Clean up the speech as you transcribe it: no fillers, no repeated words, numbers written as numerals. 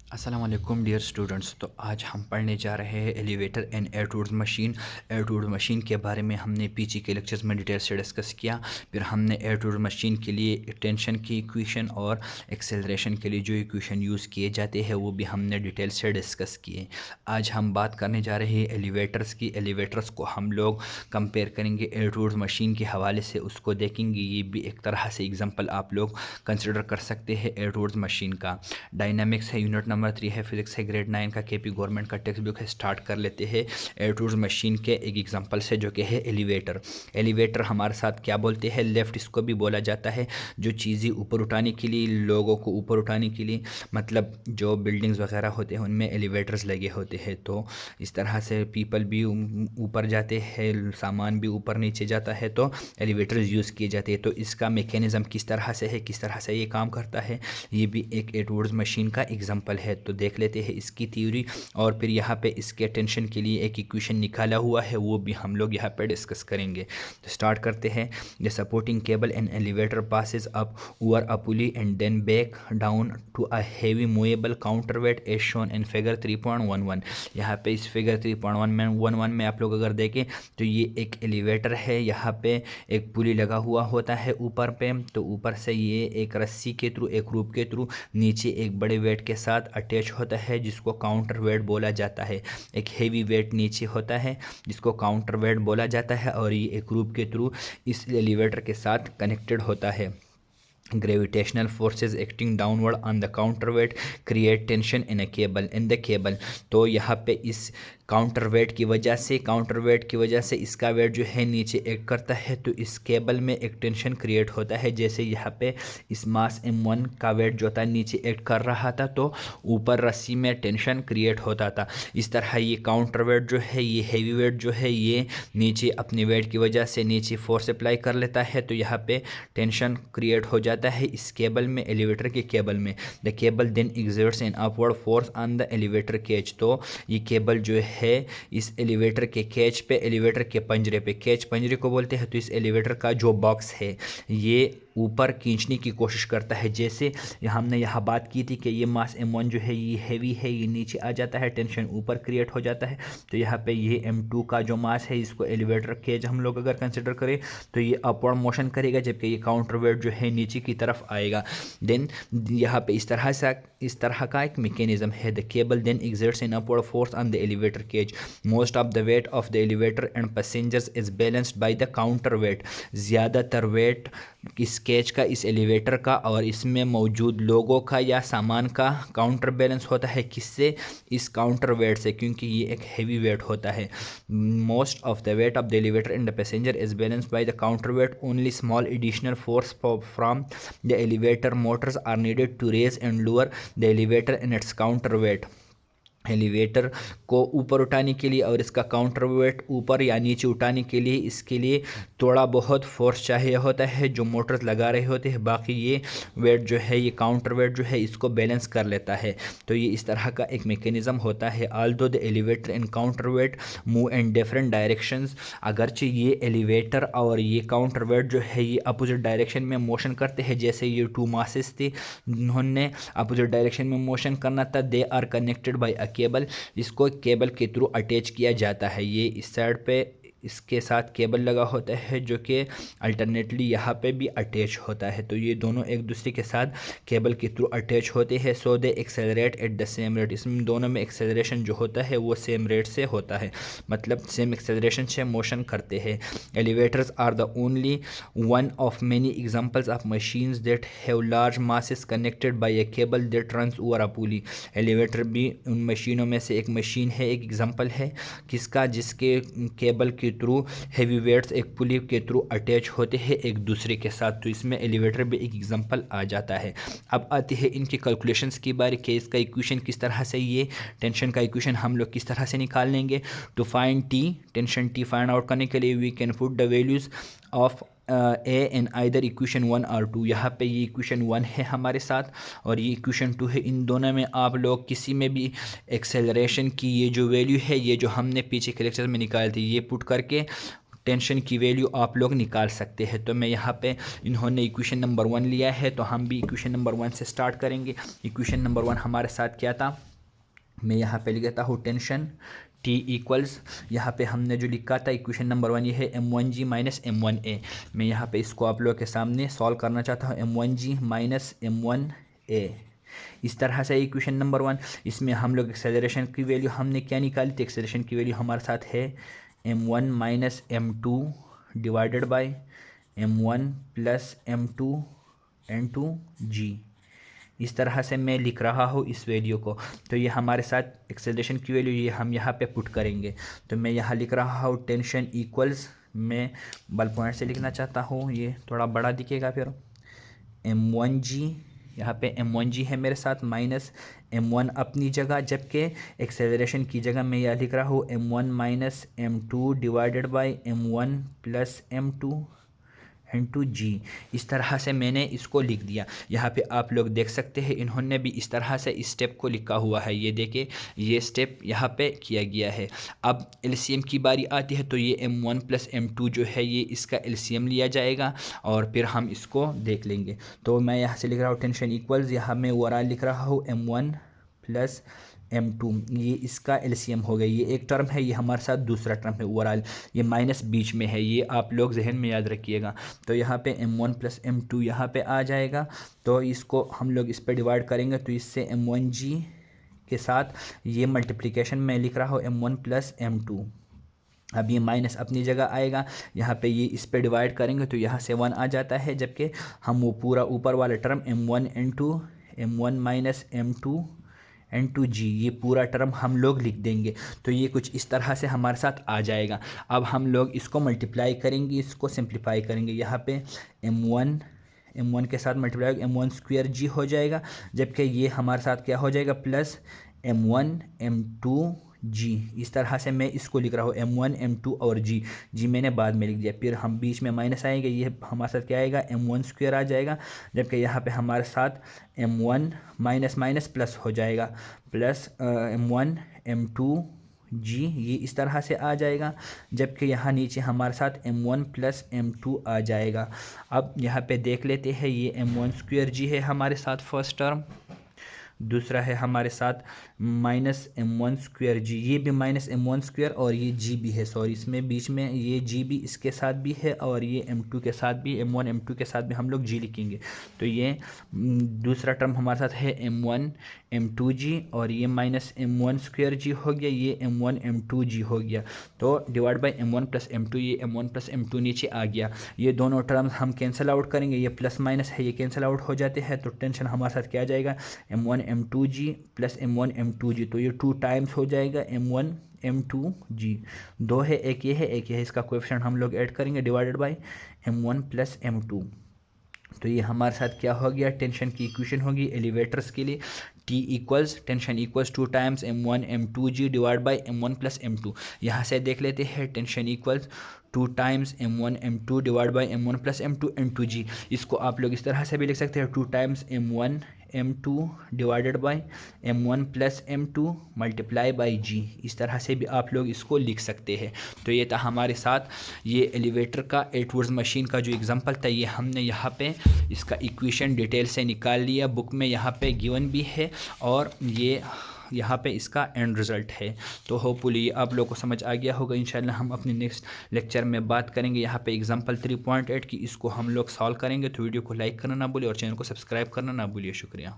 अस्सलाम वालेकुम dear students. तो आज हम पढ़ने जा रहे हैं elevator and air tools machine. Air tools machine के बारे में हमने पीछे के लेक्चर्स में डिटेल से डिस्कस किया। फिर हमने एयर टूल्स मशीन के लिए टेंशन की इक्वेशन और एक्सेलरेशन के लिए जो इक्वेशन यूज़ किए जाते हैं वो भी हमने डिटेल से डिस्कस किए। आज हम बात करने जा रहे हैं एलिवेटर्स की। एलिवेटर्स को हम लोग कंपेयर करेंगे एयर टूल्स मशीन के हवाले से, उसको देखेंगे। ये भी एक तरह से एग्जाम्पल आप लोग कंसिडर कर सकते हैं एयर टूल्स मशीन का। डायनामिक्स है, यूनिट नंबर 3 है, फिजिक्स है, ग्रेड 9 का केपी गवर्नमेंट का टेक्स्ट बुक है। स्टार्ट कर लेते हैं एयर टूल्स मशीन के एक एग्जांपल से, जो कि है एलिवेटर। एलिवेटर हमारे साथ क्या बोलते हैं, लेफ्ट इसको भी बोला जाता है। जो चीज़ें ऊपर उठाने के लिए, लोगों को ऊपर उठाने के लिए, मतलब जो बिल्डिंग्स वगैरह होते हैं उनमें एलिवेटर्स लगे होते हैं। तो इस तरह से पीपल भी ऊपर जाते हैं, सामान भी ऊपर नीचे जाता है, तो एलिवेटर्स यूज़ किए जाते हैं। तो इसका मैकेनिज़्म किस तरह से है, किस तरह से ये काम करता है, ये भी एक एडवर्ड्स मशीन का एग्जांपल है। तो देख लेते हैं इसकी थ्योरी, और फिर यहाँ पे इसके टेंशन के लिए एक इक्वेशन निकाला हुआ है, वो भी हम लोग यहाँ पे डिस्कस करेंगे। तो स्टार्ट करते हैं। The supporting cable and elevator passes up over a pulley and then back down to a heavy movable counterweight as shown in figure 3.11। यहाँ पे इस फिगर 3.11 में आप लोग अगर देखें तो ये एक एलिवेटर है। यहाँ पे एक पुली लगा हुआ होता है ऊपर पे, तो ऊपर से ये एक रस्सी के थ्रू, एक रूप के थ्रू नीचे एक बड़े वेट के साथ अटैच होता है, जिसको काउंटर वेट बोला जाता है। एक हेवी वेट नीचे होता है जिसको काउंटर वेट बोला जाता है, और ये एक रूप के थ्रू इस एलिवेटर के साथ कनेक्टेड होता है। Gravitational forces acting downward on the counterweight create tension in the cable. तो यहाँ पे इस काउंटरवेट की वजह से इसका वेट जो है नीचे एक्ट करता है, तो इस केबल में एक टेंशन क्रिएट होता है। जैसे यहाँ पे इस मास m1 का वेट जो था नीचे एक्ट कर रहा था, तो ऊपर रस्सी में टेंशन क्रिएट होता था। इस तरह ये काउंटरवेट जो है, ये हैवी वेट जो है, ये नीचे अपने वेट की वजह से नीचे फोर्स अप्लाई कर लेता है, तो यहाँ पे टेंशन क्रिएट हो जाता है इस केबल में, एलिवेटर के केबल में। The cable then exerts an upward force on the elevator cage. तो ये केबल जो है इस एलिवेटर के केज पे, एलिवेटर के पंजरे पे, केज पंजरे को बोलते हैं, तो इस एलिवेटर का जो बॉक्स है ये ऊपर खींचने की कोशिश करता है। जैसे हमने यहाँ बात की थी कि ये मास m1 जो है ये हैवी है, ये नीचे आ जाता है, टेंशन ऊपर क्रिएट हो जाता है। तो यहाँ पे ये m2 का जो मास है, इसको एलिवेटर केज हम लोग अगर कंसिडर करें तो ये अपवर्ड मोशन करेगा, जबकि ये काउंटर वेट जो है नीचे की तरफ आएगा। देन यहाँ पे इस तरह का एक मैकेनिज्म है। The cable then exerts an upward force on the elevator cage. Most of the weight of the elevator and passengers is balanced by the counter weight. ज़्यादातर वेट इस केज का, इस एलिवेटर का, और इसमें मौजूद लोगों का या सामान का काउंटर बैलेंस होता है। किससे? इस काउंटर वेट से, क्योंकि ये एक हेवी वेट होता है। Most of the weight of the elevator and the passenger is balanced by the counter weight. Only small additional force from the elevator motors are needed to raise and lower the elevator in its counter weight. Elevator को ऊपर उठाने के लिए और इसका counter wait ऊपर या नीचे उठाने के लिए, इसके लिए थोड़ा बहुत फोर्स चाहिए होता है जो मोटर्स लगा रहे होते हैं। बाकी ये वेट जो है, ये काउंटर वेट जो है, इसको बैलेंस कर लेता है। तो ये इस तरह का एक मैकेनिज्म होता है। Although the elevator and counter wait move in different directions. अगरचे ये एलिवेटर और ये काउंटर वेट जो है ये अपोजिट डायरेक्शन में मोशन करते हैं। जैसे ये टू मासेस थे, उन्होंने अपोजिट डायरेक्शन में मोशन करना था। They are connected by cable. इसको केबल के थ्रू अटैच किया जाता है। ये इस साइड पे इसके साथ केबल लगा होता है, जो कि अल्टरनेटली यहाँ पे भी अटैच होता है। तो ये दोनों एक दूसरे के साथ केबल के थ्रू अटैच होते हैं। So they accelerate at the same rate. इसमें दोनों में एक्सेलरेशन जो होता है वो सेम रेट से होता है, मतलब सेम एक्सेलरेशन से मोशन करते हैं। Elevators are the only one of many examples of machines that have large masses connected by a cable that runs over a pulley. Elevator भी उन मशीनों में से एक मशीन है, एक एग्जांपल है। किसका? जिसके केबल के थ्रू हेवी वेट्स एक पुली के थ्रू अटैच होते हैं एक दूसरे के साथ। तो इसमें एलिवेटर भी एक एग्जांपल आ जाता है। अब आते हैं इनकी कैलकुलेशंस की बारी कि इसका इक्वेशन किस तरह से, ये टेंशन का इक्वेशन हम लोग किस तरह से निकाल लेंगे। To find T, tension T find out करने के लिए we can put the values of A in either equation 1 और 2। यहाँ पे ये इक्वेशन 1 है हमारे साथ और ये इक्वेशन 2 है। इन दोनों में आप लोग किसी में भी एक्सेलरेशन की ये जो वैल्यू है, ये जो हमने पीछे के लेक्चर में निकाली थी, ये पुट करके टेंशन की वैल्यू आप लोग निकाल सकते हैं। तो मैं यहाँ पे इन्होंने इक्वेशन नंबर 1 लिया है, तो हम भी इक्वेशन नंबर 1 से स्टार्ट करेंगे। इक्वेशन नंबर 1 हमारे साथ क्या था, मैं यहाँ पे लिख देता हूँ टेंशन T इक्वल्स, यहाँ पे हमने जो लिखा था इक्वेशन नंबर 1 ये है M1G माइनस M1A। मैं यहाँ पे इसको आप लोग के सामने सॉल्व करना चाहता हूँ, M1G माइनस M1A। इस तरह से इक्वेशन नंबर 1, इसमें हम लोग एक्सेलरेशन की वैल्यू हमने क्या निकाली थी, एक्सेलरेशन की वैल्यू हमारे साथ है M1 minus M2 divided by M1 plus M2 N2G। इस तरह से मैं लिख रहा हूँ इस वैल्यू को। तो ये हमारे साथ एक्सेलरेशन की वैल्यू ये हम यहाँ पे पुट करेंगे। तो मैं यहाँ लिख रहा हूँ टेंशन इक्वल्स, मैं बल पॉइंट से लिखना चाहता हूँ, ये थोड़ा बड़ा दिखेगा फिर, M1G, यहाँ पे M1G है मेरे साथ, माइनस M1 अपनी जगह, जबकि एक्सेलरेशन की जगह मैं यह लिख रहा हूँ M1 minus M2 divided by M1 plus M2 इस तरह से मैंने इसको लिख दिया। यहाँ पे आप लोग देख सकते हैं इन्होंने भी इस तरह से इस स्टेप को लिखा हुआ है, ये देखे ये स्टेप यहाँ पे किया गया है। अब एलसीएम की बारी आती है, तो ये M1 प्लस M2 जो है ये इसका एलसीएम लिया जाएगा और फिर हम इसको देख लेंगे। तो मैं यहाँ से लिख रहा हूँ टेंशन इक्वल्स, यहाँ मैं ओवरऑल लिख रहा हूँ M1 प्लस M2, ये इसका एलसीएम हो गया। ये एक टर्म है, ये हमारे साथ दूसरा टर्म है ओवरऑल, ये माइनस बीच में है, ये आप लोग जहन में याद रखिएगा। तो यहाँ पे M1 प्लस M2 यहाँ पे आ जाएगा, तो इसको हम लोग इस पर डिवाइड करेंगे, तो इससे M1G के साथ ये मल्टीप्लिकेशन में लिख रहा हूँ M1 प्लस M2। अब ये माइनस अपनी जगह आएगा, यहाँ पे ये इस पे डिवाइड करेंगे तो यहाँ से 1 आ जाता है, जबकि हम वो पूरा ऊपर वाला term M1 N2 M1 minus M2 N2G ये पूरा टर्म हम लोग लिख देंगे। तो ये कुछ इस तरह से हमारे साथ आ जाएगा। अब हम लोग इसको मल्टीप्लाई करेंगे, इसको सिंप्लीफाई करेंगे, यहाँ पे M1 के साथ मल्टीप्लाई M1 स्क्वायर G हो जाएगा, जबकि ये हमारे साथ क्या हो जाएगा प्लस M1 M2G। इस तरह से मैं इसको लिख रहा हूँ M1 M2 और G मैंने बाद में लिख दिया। फिर हम बीच में माइनस आएंगे, ये हमारे साथ क्या आएगा M1 स्क्वायर आ जाएगा, जबकि यहाँ पे हमारे साथ M1 माइनस माइनस प्लस हो जाएगा, प्लस M1 M2G ये इस तरह से आ जाएगा, जबकि यहाँ नीचे हमारे साथ M1 प्लस M2 आ जाएगा। अब यहाँ पे देख लेते हैं, ये M1 स्क्वायर G है हमारे साथ फर्स्ट टर्म, दूसरा है हमारे साथ माइनस M1 स्क्वायर G, ये भी माइनस M1 स्क्वायर और ये G भी है, सॉरी इसमें बीच में ये G भी इसके साथ भी है और ये M2 के साथ भी, M1 M2 के साथ भी हम लोग G लिखेंगे। तो ये दूसरा टर्म हमारे साथ है M1 M2G और ये माइनस M1 स्क्वायर G हो गया, ये M1 M2G हो गया। तो divide by M1 plus M2, ये M1 प्लस M2 नीचे आ गया। ये दोनों टर्म्स हम कैंसिल आउट करेंगे, ये प्लस माइनस है ये कैंसिल आउट हो जाते हैं, तो टेंशन हमारे साथ क्या आ जाएगा M1 M2G plus M1 M2G, तो ये 2 टाइम्स हो जाएगा M1 M2G। 2 है, एक ये है, एक ये है, इसका कोएफिशिएंट हम लोग ऐड करेंगे divided by M1 plus M2। तो ये हमारे साथ क्या हो गया, टेंशन की इक्वेशन होगी एलिवेटर्स के लिए, T equals tension equals 2 times M1 M2G divide by M1 plus M2। यहाँ से देख लेते हैं tension equals 2 times M1 M2 divide by M1 plus M2 N2G। इसको आप लोग इस तरह से भी लिख सकते हैं 2 times M1 M2 divided by M1 plus M2 multiply by G। इस तरह से भी आप लोग इसको लिख सकते हैं। तो ये था हमारे साथ ये एलिवेटर का एटवुड्स मशीन का जो एग्जांपल था, ये हमने यहाँ पे इसका इक्वेशन डिटेल से निकाल लिया, बुक में यहाँ पे गिवन भी है और ये यहाँ पे इसका एंड रिज़ल्ट है। तो होपफुली आप लोगों को समझ आ गया होगा। इंशाल्लाह हम अपने नेक्स्ट लेक्चर में बात करेंगे यहाँ पे एग्जांपल 3.8 की, इसको हम लोग सॉल्व करेंगे। तो वीडियो को लाइक करना ना भूलिए और चैनल को सब्सक्राइब करना ना भूलिए। शुक्रिया।